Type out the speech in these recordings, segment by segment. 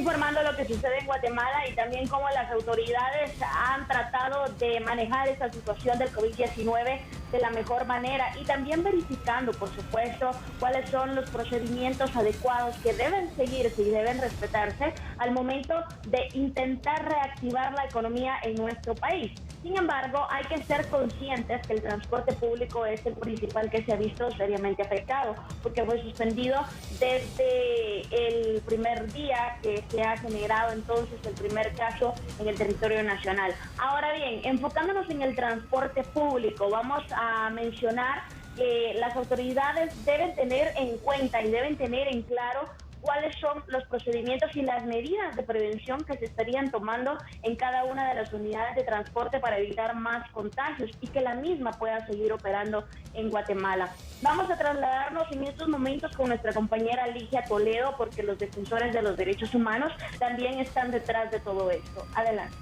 informando lo que sucede en Guatemala y también cómo las autoridades han tratado de manejar esta situación del COVID-19 de la mejor manera y también verificando, por supuesto, cuáles son los procedimientos adecuados que deben seguirse y deben respetarse al momento de intentar reactivar la economía en nuestro país. Sin embargo, hay que ser conscientes que el transporte público es el principal que se ha visto seriamente afectado, porque fue suspendido desde el primer día que se ha generado entonces el primer caso en el territorio nacional. Ahora bien, enfocándonos en el transporte público, vamos a mencionar que las autoridades deben tener en cuenta y deben tener en claro cuáles son los procedimientos y las medidas de prevención que se estarían tomando en cada una de las unidades de transporte para evitar más contagios y que la misma pueda seguir operando en Guatemala. Vamos a trasladarnos en estos momentos con nuestra compañera Ligia Toledo porque los defensores de los derechos humanos también están detrás de todo esto. Adelante.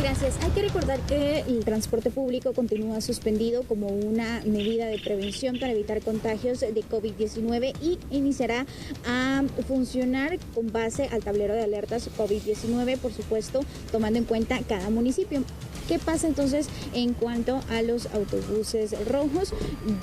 Gracias. Hay que recordar que el transporte público continúa suspendido como una medida de prevención para evitar contagios de COVID-19 y iniciará a funcionar con base al tablero de alertas COVID-19, por supuesto, tomando en cuenta cada municipio. ¿Qué pasa entonces en cuanto a los autobuses rojos?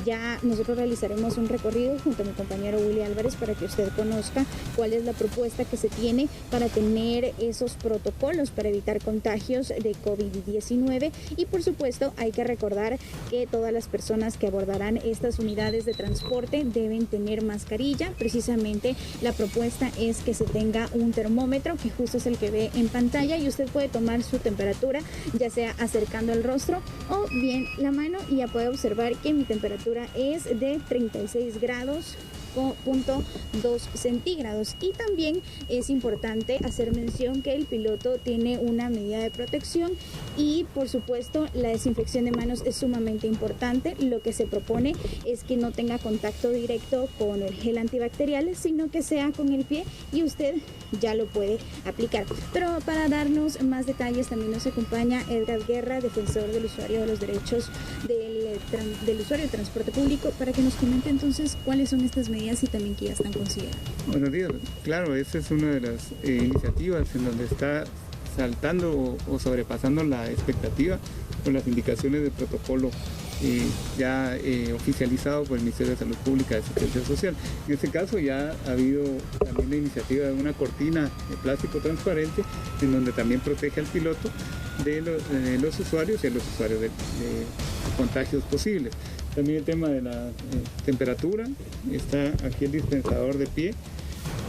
Ya nosotros realizaremos un recorrido junto a mi compañero Willy Álvarez para que usted conozca cuál es la propuesta que se tiene para tener esos protocolos para evitar contagios de COVID-19 y por supuesto hay que recordar que todas las personas que abordarán estas unidades de transporte deben tener mascarilla. Precisamente la propuesta es que se tenga un termómetro que justo es el que ve en pantalla y usted puede tomar su temperatura ya sea acercando el rostro o bien la mano y ya puede observar que mi temperatura es de 36 grados. 2 centígrados y también es importante hacer mención que el piloto tiene una medida de protección y por supuesto la desinfección de manos es sumamente importante. Lo que se propone es que no tenga contacto directo con el gel antibacterial sino que sea con el pie y usted ya lo puede aplicar. Pero para darnos más detalles también nos acompaña Edgar Guerra, defensor del usuario de los derechos del usuario de transporte público, para que nos comente entonces cuáles son estas medidas y también que ya están consideradas. Buenos días. Claro, esta es una de las iniciativas en donde está saltando o sobrepasando la expectativa con las indicaciones del protocolo ya oficializado por el Ministerio de Salud Pública y Asistencia Social. En este caso ya ha habido también la iniciativa de una cortina de plástico transparente en donde también protege al piloto de los usuarios y a los usuarios de contagios posibles. También el tema de la temperatura, está aquí el dispensador de pie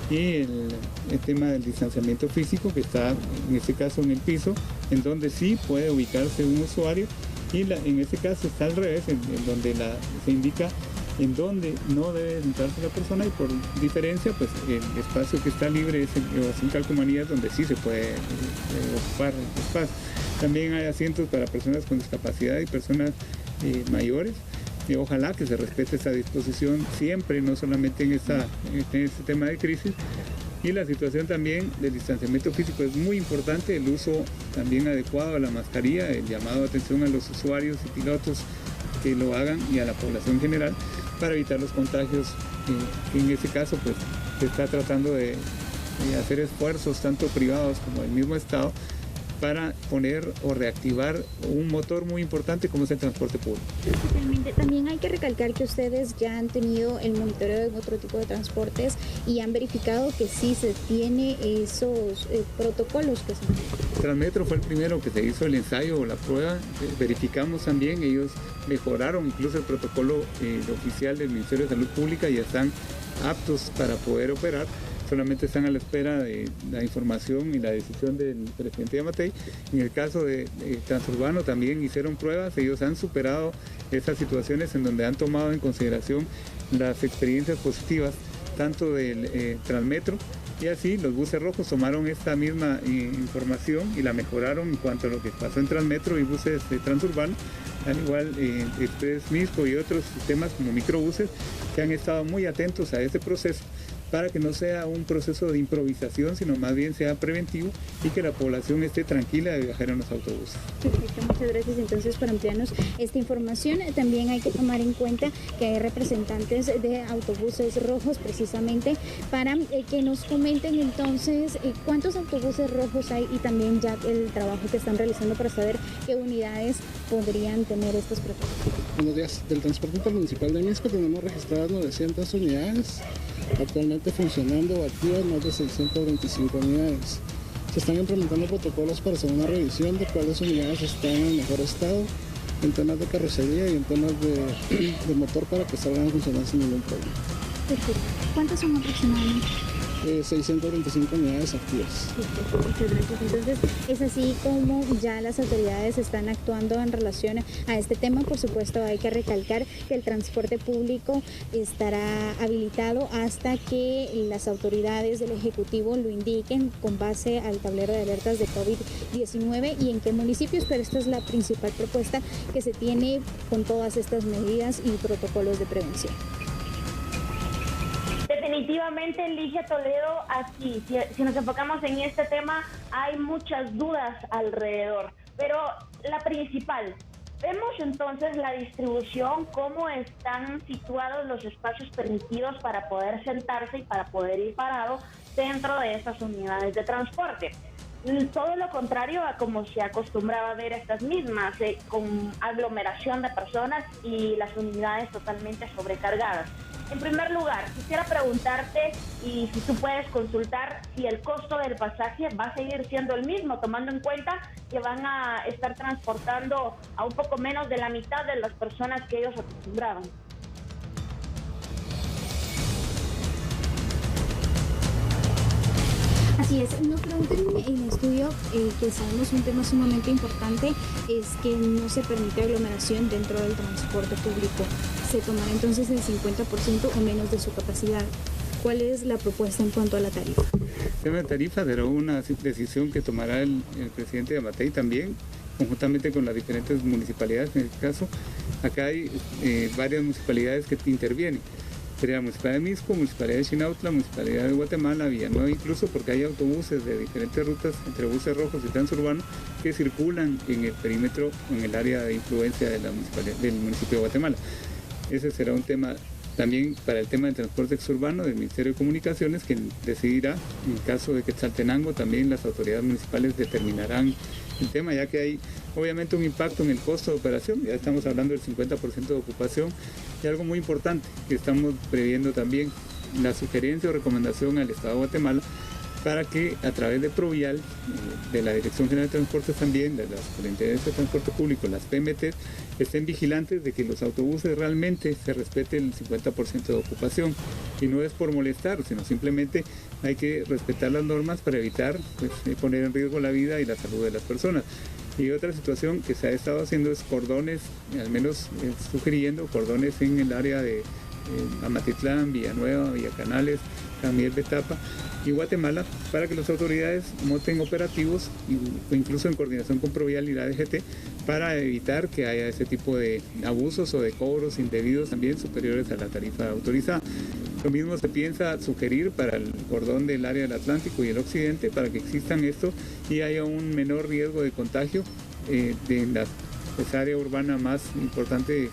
y el tema del distanciamiento físico que está en este caso en el piso, en donde sí puede ubicarse un usuario y en este caso está al revés, en donde se indica en donde no debe sentarse la persona y por diferencia pues el espacio que está libre es en calcomanías donde sí se puede ocupar el espacio. También hay asientos para personas con discapacidad y personas mayores. Ojalá que se respete esta disposición siempre, no solamente en este tema de crisis. Y la situación también del distanciamiento físico es muy importante, el uso también adecuado a la mascarilla, el llamado de atención a los usuarios y pilotos que lo hagan y a la población general para evitar los contagios. En este caso pues se está tratando de hacer esfuerzos tanto privados como del mismo Estado para poner o reactivar un motor muy importante como es el transporte público. Totalmente. También hay que recalcar que ustedes ya han tenido el monitoreo de otro tipo de transportes y han verificado que sí se tiene esos protocolos que se... Transmetro fue el primero que se hizo el ensayo o la prueba, verificamos también, ellos mejoraron incluso el protocolo oficial del Ministerio de Salud Pública y ya están aptos para poder operar. Solamente están a la espera de la información y la decisión del presidente Yamatei. En el caso de Transurbano también hicieron pruebas, ellos han superado esas situaciones en donde han tomado en consideración las experiencias positivas tanto del Transmetro y así los buses rojos tomaron esta misma información y la mejoraron en cuanto a lo que pasó en Transmetro y buses de Transurbano, al igual Express Misco y otros sistemas como microbuses que han estado muy atentos a este proceso para que no sea un proceso de improvisación, sino más bien sea preventivo y que la población esté tranquila de viajar en los autobuses. Perfecto, muchas gracias. Entonces, para ampliarnos esta información, también hay que tomar en cuenta que hay representantes de autobuses rojos precisamente para que nos comenten entonces cuántos autobuses rojos hay y también ya el trabajo que están realizando para saber qué unidades podrían tener estos protocolos. Buenos días. Del transporte intermunicipal de Misco tenemos registradas 900 unidades, actualmente funcionando o activas más de 625 unidades. Se están implementando protocolos para hacer una revisión de cuáles unidades están en el mejor estado en temas de carrocería y en temas de motor para que salgan a funcionar sin ningún problema. Perfecto. ¿Cuántas son aproximadamente? 625 unidades activas. Muchas gracias. Entonces, es así como ya las autoridades están actuando en relación a este tema. Por supuesto, hay que recalcar que el transporte público estará habilitado hasta que las autoridades del Ejecutivo lo indiquen con base al tablero de alertas de COVID-19 y en qué municipios, pero esta es la principal propuesta que se tiene con todas estas medidas y protocolos de prevención. Definitivamente, Ligia Toledo, aquí, si nos enfocamos en este tema, hay muchas dudas alrededor, pero la principal, vemos entonces la distribución, cómo están situados los espacios permitidos para poder sentarse y para poder ir parado dentro de esas unidades de transporte. Todo lo contrario a como se acostumbraba a ver estas mismas, con aglomeración de personas y las unidades totalmente sobrecargadas. En primer lugar, quisiera preguntarte y si tú puedes consultar si el costo del pasaje va a seguir siendo el mismo, tomando en cuenta que van a estar transportando a un poco menos de la mitad de las personas que ellos acostumbraban. Así es, nos preguntan en el estudio que sabemos un tema sumamente importante es que no se permite aglomeración dentro del transporte público. Se tomará entonces el 50% o menos de su capacidad. ¿Cuál es la propuesta en cuanto a la tarifa? El tema de tarifa será una decisión que tomará el presidente de Amatei también, conjuntamente con las diferentes municipalidades. En este caso, acá hay varias municipalidades que intervienen. Sería la Municipalidad de Misco, Municipalidad de Chinautla, Municipalidad de Guatemala, Villanueva, incluso porque hay autobuses de diferentes rutas, entre buses rojos y transurbanos, que circulan en el perímetro, en el área de influencia de la municipalidad, del municipio de Guatemala. Ese será un tema también para el tema del transporte exurbano del Ministerio de Comunicaciones, que decidirá, en caso de Quetzaltenango, también las autoridades municipales determinarán el tema, ya que hay obviamente un impacto en el costo de operación, ya estamos hablando del 50% de ocupación, y algo muy importante que estamos previendo también, la sugerencia o recomendación al Estado de Guatemala para que a través de Provial, de la Dirección General de Transportes también, de las Superintendencias de Transporte Público, las PMT, estén vigilantes de que los autobuses realmente se respete el 50% de ocupación. Y no es por molestar, sino simplemente hay que respetar las normas para evitar poner en riesgo la vida y la salud de las personas. Y otra situación que se ha estado haciendo es cordones, al menos sugiriendo cordones en el área de Amatitlán, Villanueva, Villacanales, San Betapa y Guatemala, para que las autoridades monten operativos, incluso en coordinación con Provial y la DGT, para evitar que haya ese tipo de abusos o de cobros indebidos también superiores a la tarifa autorizada. Lo mismo se piensa sugerir para el cordón del área del Atlántico y el Occidente, para que existan esto y haya un menor riesgo de contagio de esa área urbana más importante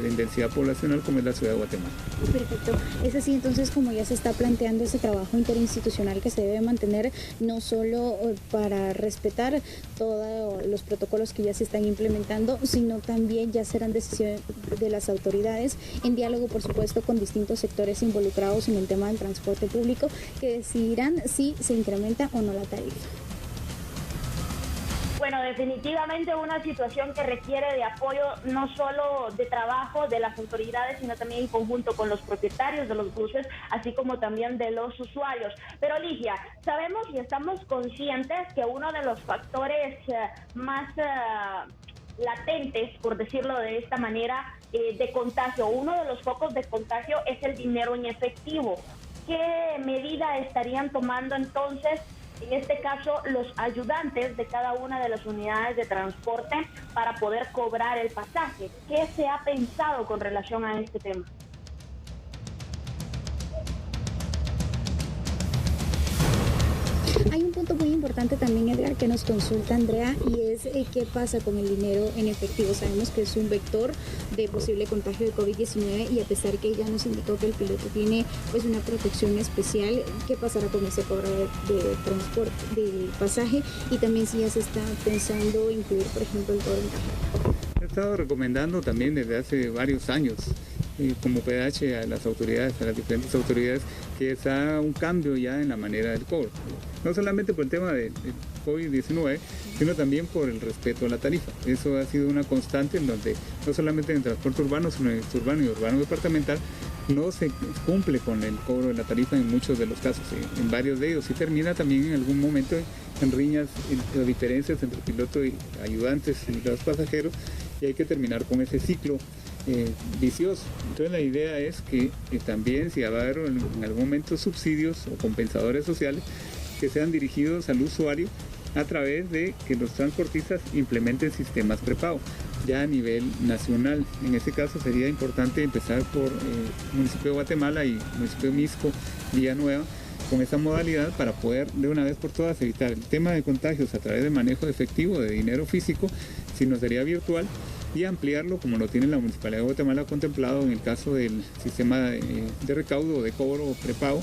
en densidad poblacional, como es la ciudad de Guatemala. Perfecto. Es así entonces como ya se está planteando ese trabajo interinstitucional que se debe mantener, no solo para respetar todos los protocolos que ya se están implementando, sino también ya serán decisiones de las autoridades en diálogo, por supuesto, con distintos sectores involucrados en el tema del transporte público, que decidirán si se incrementa o no la tarifa. Bueno, definitivamente una situación que requiere de apoyo no solo de trabajo de las autoridades, sino también en conjunto con los propietarios de los buses, así como también de los usuarios. Pero Ligia, sabemos y estamos conscientes que uno de los factores más latentes, por decirlo de esta manera, de contagio, uno de los focos de contagio es el dinero en efectivo. ¿Qué medida estarían tomando entonces, en este caso, los ayudantes de cada una de las unidades de transporte para poder cobrar el pasaje? ¿Qué se ha pensado con relación a este tema? punto muy importante también, Edgar, que nos consulta Andrea, y es qué pasa con el dinero en efectivo. Sabemos que es un vector de posible contagio de COVID-19 y a pesar que ya nos indicó que el piloto tiene pues una protección especial, ¿qué pasará con ese cobro de transporte, de pasaje? Y también si ya se está pensando incluir, por ejemplo, el cobro en tarjeta. He estado recomendando también desde hace varios años como PDH a las autoridades, a las diferentes autoridades, que se haga un cambio ya en la manera del cobro. No solamente por el tema de COVID-19, sino también por el respeto a la tarifa. Eso ha sido una constante en donde no solamente en el transporte urbano, sino en el urbano y urbano departamental, no se cumple con el cobro de la tarifa en muchos de los casos, en varios de ellos. Y termina también en algún momento en riñas, en diferencias entre piloto y ayudantes y los pasajeros, y hay que terminar con ese ciclo vicioso. Entonces la idea es que también si va a haber en algún momento subsidios o compensadores sociales que sean dirigidos al usuario a través de que los transportistas implementen sistemas prepago ya a nivel nacional. En este caso sería importante empezar por municipio de Guatemala y municipio de Misco, Villanueva, con esa modalidad para poder de una vez por todas evitar el tema de contagios a través de manejo de efectivo, de dinero físico, si no sería virtual, y ampliarlo como lo tiene la Municipalidad de Guatemala contemplado en el caso del sistema de recaudo o de cobro o prepago,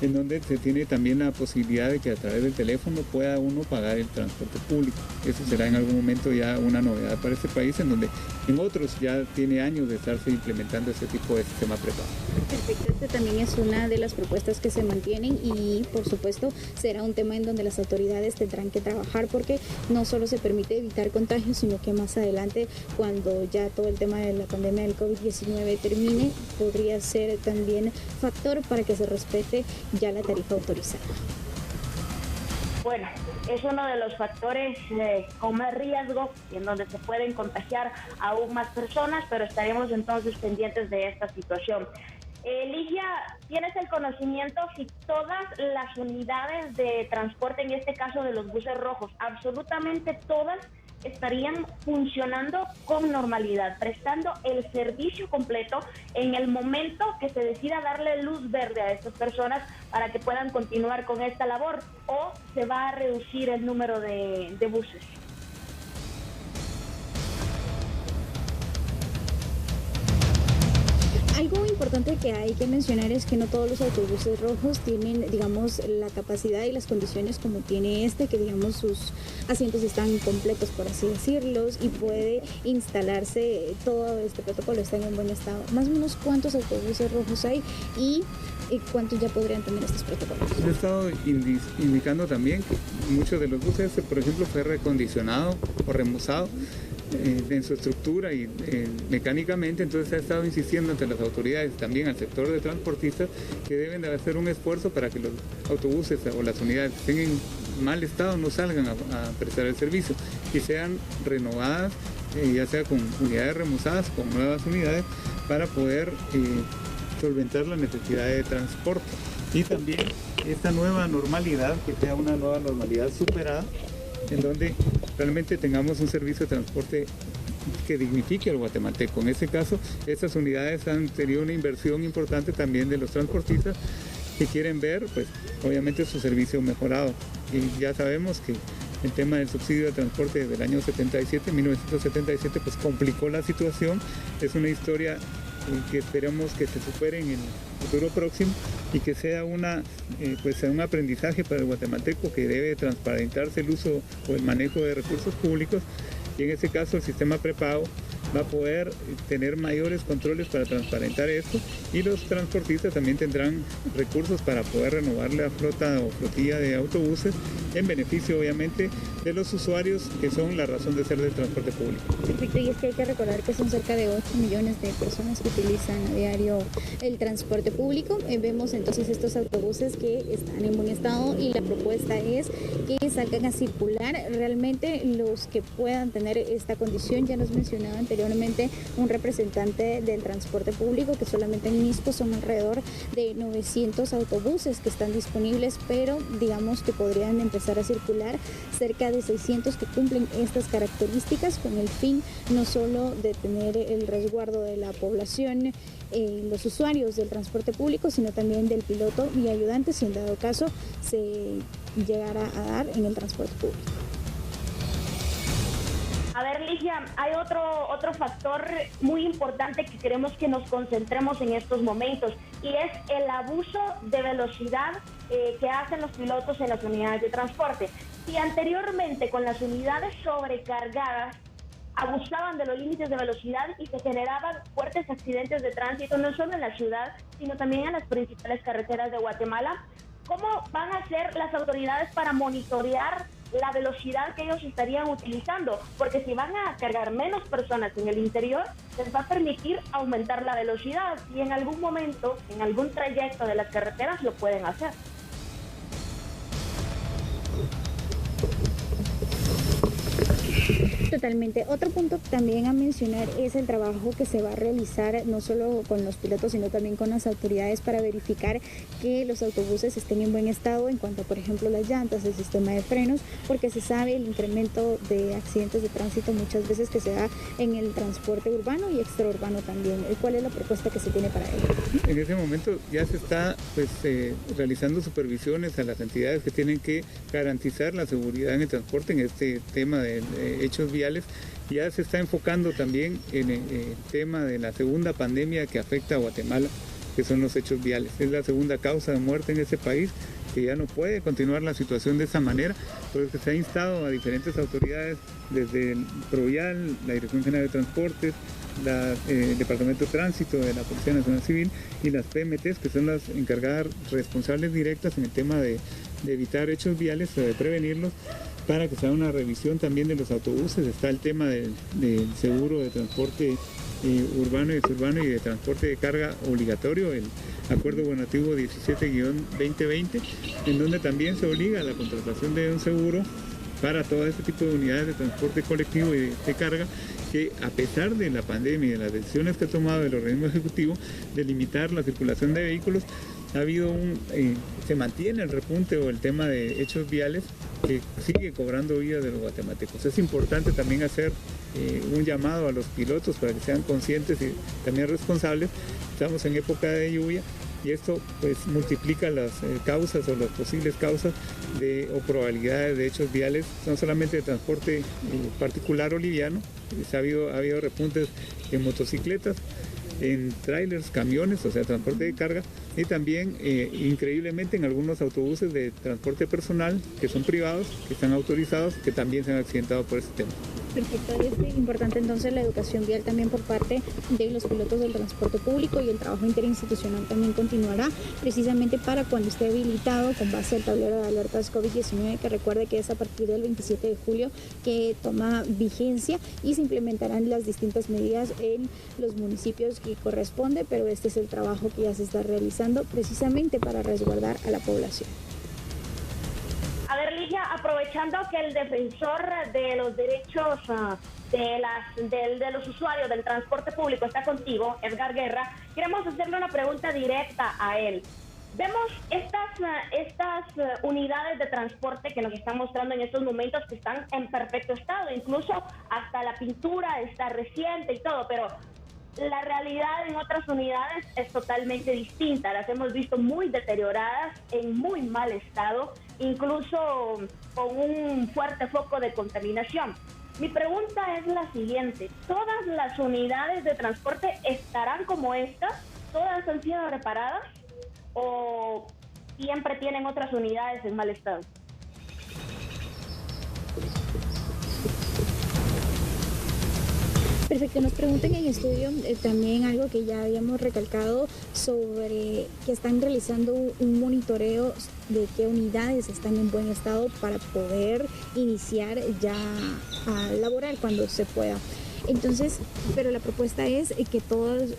en donde se tiene también la posibilidad de que a través del teléfono pueda uno pagar el transporte público. Eso será en algún momento ya una novedad para este país, en donde en otros ya tiene años de estarse implementando ese tipo de sistema prepago. Perfecto, este también es una de las propuestas que se mantienen y por supuesto será un tema en donde las autoridades tendrán que trabajar porque no solo se permite evitar contagios, sino que más adelante, cuando ya todo el tema de la pandemia del COVID-19 termine, podría ser también factor para que se respete ya la tarifa autorizada. Bueno, es uno de los factores con más riesgo y en donde se pueden contagiar aún más personas, pero estaremos entonces pendientes de esta situación. Ligia, ¿tienes el conocimiento si todas las unidades de transporte, en este caso de los buses rojos, absolutamente todas, estarían funcionando con normalidad, prestando el servicio completo en el momento que se decida darle luz verde a estas personas para que puedan continuar con esta labor, o se va a reducir el número de buses? Algo importante que hay que mencionar es que no todos los autobuses rojos tienen, digamos, la capacidad y las condiciones como tiene este, que digamos sus asientos están completos, por así decirlos, y puede instalarse todo este protocolo, está en buen estado. Más o menos, ¿cuántos autobuses rojos hay y cuántos ya podrían tener estos protocolos? He estado indicando también que muchos de los buses, por ejemplo, fue recondicionado o remozado en su estructura y mecánicamente, entonces se ha estado insistiendo ante las autoridades, también al sector de transportistas, que deben de hacer un esfuerzo para que los autobuses o las unidades que estén en mal estado no salgan a prestar el servicio y sean renovadas, ya sea con unidades remozadas, con nuevas unidades, para poder solventar la necesidad de transporte. Y también esta nueva normalidad, que sea una nueva normalidad superada, en donde realmente tengamos un servicio de transporte que dignifique al guatemalteco. En este caso, estas unidades han tenido una inversión importante también de los transportistas que quieren ver, pues, obviamente su servicio mejorado. Y ya sabemos que el tema del subsidio de transporte desde el año 1977, pues complicó la situación. Es una historia que esperamos que se supere en el futuro próximo y que sea un aprendizaje para el guatemalteco, que debe transparentarse el uso o el manejo de recursos públicos, y en este caso el sistema prepago va a poder tener mayores controles para transparentar esto, y los transportistas también tendrán recursos para poder renovar la flota o flotilla de autobuses en beneficio obviamente de los usuarios, que son la razón de ser del transporte público. Perfecto, y es que hay que recordar que son cerca de 8 millones de personas que utilizan a diario el transporte público. Vemos entonces estos autobuses que están en buen estado y la propuesta es que salgan a circular realmente los que puedan tener esta condición. Ya nos mencionaba anteriormente un representante del transporte público que solamente en Misco son alrededor de 900 autobuses que están disponibles, pero digamos que podrían empezar a circular cerca de 600 que cumplen estas características, con el fin no solo de tener el resguardo de la población, los usuarios del transporte público, sino también del piloto y ayudantes, si en dado caso se llegar a dar en el transporte público. A ver, Ligia, hay otro factor muy importante que queremos que nos concentremos en estos momentos, y es el abuso de velocidad que hacen los pilotos en las unidades de transporte. Si anteriormente con las unidades sobrecargadas abusaban de los límites de velocidad y se generaban fuertes accidentes de tránsito, no solo en la ciudad, sino también en las principales carreteras de Guatemala, ¿cómo van a hacer las autoridades para monitorear la velocidad que ellos estarían utilizando? Porque si van a cargar menos personas en el interior, les va a permitir aumentar la velocidad, y en algún momento, en algún trayecto de las carreteras lo pueden hacer. Totalmente. Otro punto también a mencionar es el trabajo que se va a realizar no solo con los pilotos, sino también con las autoridades para verificar que los autobuses estén en buen estado en cuanto a, por ejemplo, las llantas, el sistema de frenos, porque se sabe el incremento de accidentes de tránsito muchas veces que se da en el transporte urbano y extraurbano también. ¿Cuál es la propuesta que se tiene para ello? En ese momento ya se está realizando supervisiones a las entidades que tienen que garantizar la seguridad en el transporte en este tema de hechos viales. Ya se está enfocando también en el tema de la segunda pandemia que afecta a Guatemala, que son los hechos viales. Es la segunda causa de muerte en ese país, que ya no puede continuar la situación de esa manera, por eso se ha instado a diferentes autoridades, desde el Provial, la Dirección General de Transportes, el Departamento de Tránsito de la Policía Nacional Civil y las PMTs, que son las encargadas responsables directas en el tema de evitar hechos viales o de prevenirlos, para que se haga una revisión también de los autobuses. Está el tema del seguro de transporte urbano y suburbano y de transporte de carga obligatorio, el Acuerdo Gubernativo 17-2020, en donde también se obliga a la contratación de un seguro para todo este tipo de unidades de transporte colectivo y de carga, que a pesar de la pandemia y de las decisiones que ha tomado el organismo ejecutivo de limitar la circulación de vehículos, ha habido se mantiene el repunte o el tema de hechos viales que sigue cobrando vidas de los guatemaltecos. Es importante también hacer un llamado a los pilotos para que sean conscientes y también responsables. Estamos en época de lluvia y esto pues multiplica las causas o las posibles causas o probabilidades de hechos viales, no solamente de transporte particular o liviano. Ha habido repuntes en motocicletas, en trailers, camiones, o sea, transporte de carga, y también increíblemente en algunos autobuses de transporte personal que son privados, que están autorizados, que también se han accidentado por este tema. Perfecto, es importante entonces la educación vial también por parte de los pilotos del transporte público, y el trabajo interinstitucional también continuará precisamente para cuando esté habilitado con base al tablero de alertas COVID-19, que recuerde que es a partir del 27 de julio que toma vigencia y se implementarán las distintas medidas en los municipios que corresponde, pero este es el trabajo que ya se está realizando precisamente para resguardar a la población. A ver, Ligia, aprovechando que el defensor de los derechos de los usuarios del transporte público está contigo, Edgar Guerra, queremos hacerle una pregunta directa a él. Vemos estas unidades de transporte que nos están mostrando en estos momentos que están en perfecto estado, incluso hasta la pintura está reciente y todo, pero la realidad en otras unidades es totalmente distinta. Las hemos visto muy deterioradas, en muy mal estado, incluso con un fuerte foco de contaminación. Mi pregunta es la siguiente: ¿todas las unidades de transporte estarán como estas? ¿Todas han sido reparadas? ¿O siempre tienen otras unidades en mal estado? Perfecto, nos preguntan en estudio también algo que ya habíamos recalcado sobre que están realizando un monitoreo de qué unidades están en buen estado para poder iniciar ya a laborar cuando se pueda. Entonces, pero la propuesta es que todas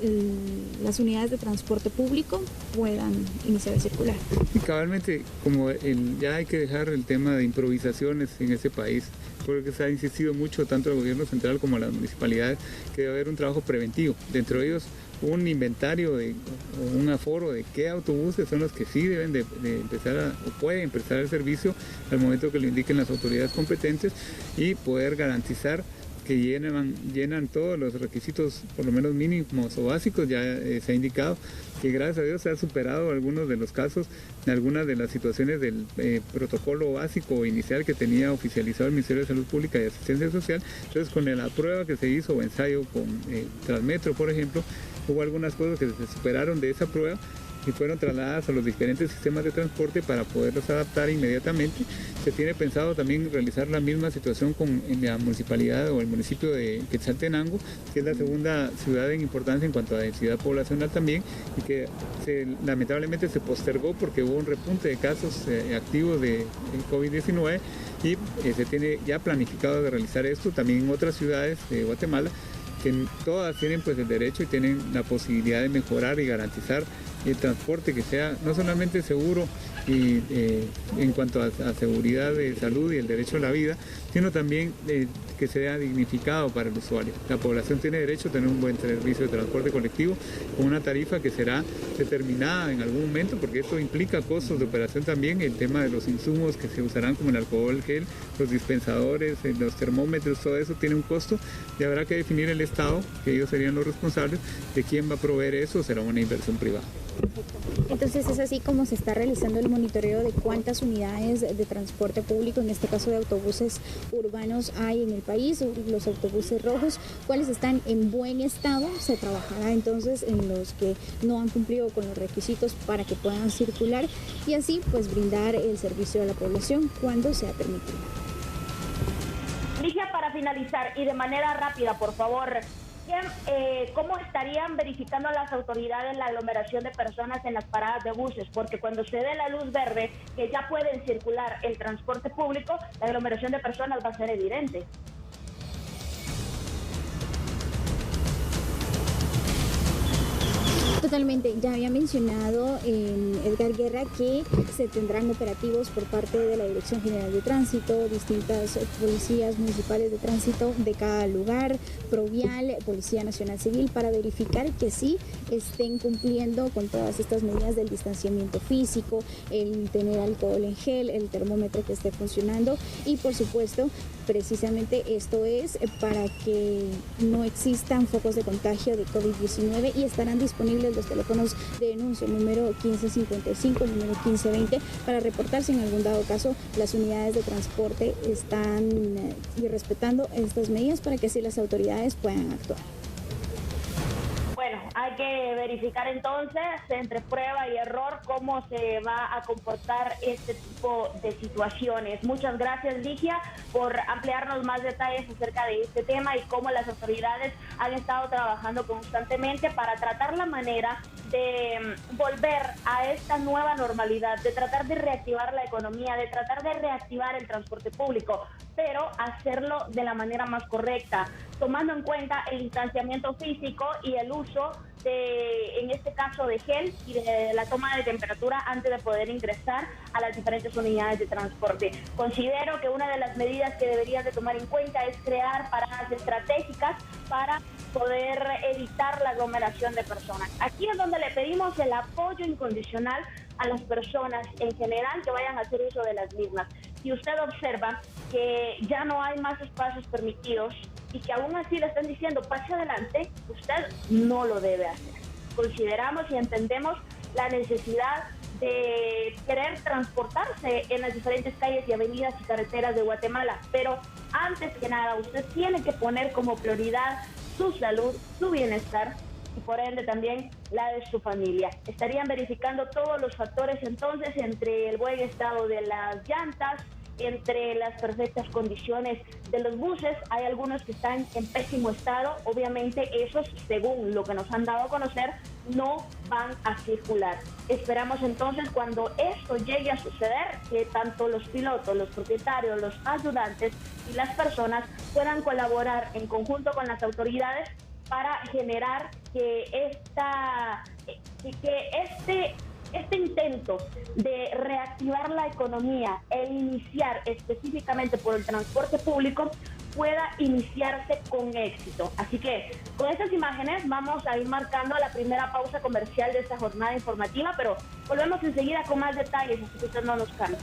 las unidades de transporte público puedan iniciar a circular. Y cabalmente, como ya hay que dejar el tema de improvisaciones en ese país, porque se ha insistido mucho tanto el gobierno central como las municipalidades que debe haber un trabajo preventivo, dentro de ellos un inventario o un aforo de qué autobuses son los que sí deben de empezar o pueden empezar el servicio al momento que lo indiquen las autoridades competentes, y poder garantizar que llenan todos los requisitos, por lo menos mínimos o básicos. Ya se ha indicado que gracias a Dios se ha superado algunos de los casos, en algunas de las situaciones del protocolo básico o inicial que tenía oficializado el Ministerio de Salud Pública y Asistencia Social. Entonces, con la prueba que se hizo o ensayo con Transmetro, por ejemplo, hubo algunas cosas que se superaron de esa prueba y fueron trasladadas a los diferentes sistemas de transporte para poderlos adaptar inmediatamente. Se tiene pensado también realizar la misma situación en la municipalidad o el municipio de Quetzaltenango, que es la segunda ciudad en importancia en cuanto a densidad poblacional también, y que lamentablemente se postergó porque hubo un repunte de casos activos de COVID-19 y se tiene ya planificado de realizar esto también en otras ciudades de Guatemala, que todas tienen pues el derecho y tienen la posibilidad de mejorar y garantizar el transporte que sea no solamente seguro y en cuanto a seguridad de salud y el derecho a la vida, sino también que sea dignificado para el usuario. La población tiene derecho a tener un buen servicio de transporte colectivo con una tarifa que será determinada en algún momento, porque esto implica costos de operación también, el tema de los insumos que se usarán como el alcohol, gel, los dispensadores, los termómetros, todo eso tiene un costo y habrá que definir el Estado, que ellos serían los responsables, de quién va a proveer eso, será una inversión privada. Entonces es así como se está realizando el monitoreo de cuántas unidades de transporte público, en este caso de autobuses urbanos, hay en el país, los autobuses rojos, cuáles están en buen estado. Se trabajará entonces en los que no han cumplido con los requisitos para que puedan circular y así pues brindar el servicio a la población cuando sea permitido. Ligia, para finalizar y de manera rápida, por favor, ¿cómo estarían verificando las autoridades la aglomeración de personas en las paradas de buses? Porque cuando se dé la luz verde, que ya pueden circular el transporte público, la aglomeración de personas va a ser evidente. Totalmente, ya había mencionado Edgar Guerra que se tendrán operativos por parte de la Dirección General de Tránsito, distintas policías municipales de tránsito de cada lugar, Provial, Policía Nacional Civil, para verificar que sí estén cumpliendo con todas estas medidas del distanciamiento físico, el tener alcohol en gel, el termómetro que esté funcionando y por supuesto precisamente esto es para que no existan focos de contagio de COVID-19 y estarán disponibles los teléfonos de denuncia, número 1555, número 1520, para reportar si en algún dado caso las unidades de transporte están irrespetando estas medidas para que así las autoridades puedan actuar. Bueno, hay que verificar entonces entre prueba y error cómo se va a comportar este tipo de situaciones. Muchas gracias, Ligia, por ampliarnos más detalles acerca de este tema y cómo las autoridades han estado trabajando constantemente para tratar la manera de volver a esta nueva normalidad, de tratar de reactivar la economía, de tratar de reactivar el transporte público, pero hacerlo de la manera más correcta, tomando en cuenta el distanciamiento físico y el uso de, en este caso, de gel y de la toma de temperatura antes de poder ingresar a las diferentes unidades de transporte. Considero que una de las medidas que deberías de tomar en cuenta es crear paradas estratégicas para poder evitar la aglomeración de personas. Aquí es donde le pedimos el apoyo incondicional a las personas en general que vayan a hacer uso de las mismas. Si usted observa que ya no hay más espacios permitidos y que aún así le están diciendo pase adelante, usted no lo debe hacer. Consideramos y entendemos la necesidad de querer transportarse en las diferentes calles y avenidas y carreteras de Guatemala, pero antes que nada usted tiene que poner como prioridad su salud, su bienestar y por ende también la de su familia. Estarían verificando todos los factores entonces entre el buen estado de las llantas, entre las perfectas condiciones de los buses. Hay algunos que están en pésimo estado, obviamente esos, según lo que nos han dado a conocer, no van a circular. Esperamos entonces cuando esto llegue a suceder que tanto los pilotos, los propietarios, los ayudantes y las personas puedan colaborar en conjunto con las autoridades para generar que este intento de reactivar la economía e iniciar específicamente por el transporte público pueda iniciarse con éxito. Así que con estas imágenes vamos a ir marcando la primera pausa comercial de esta jornada informativa, pero volvemos enseguida con más detalles, así que usted no nos cambie.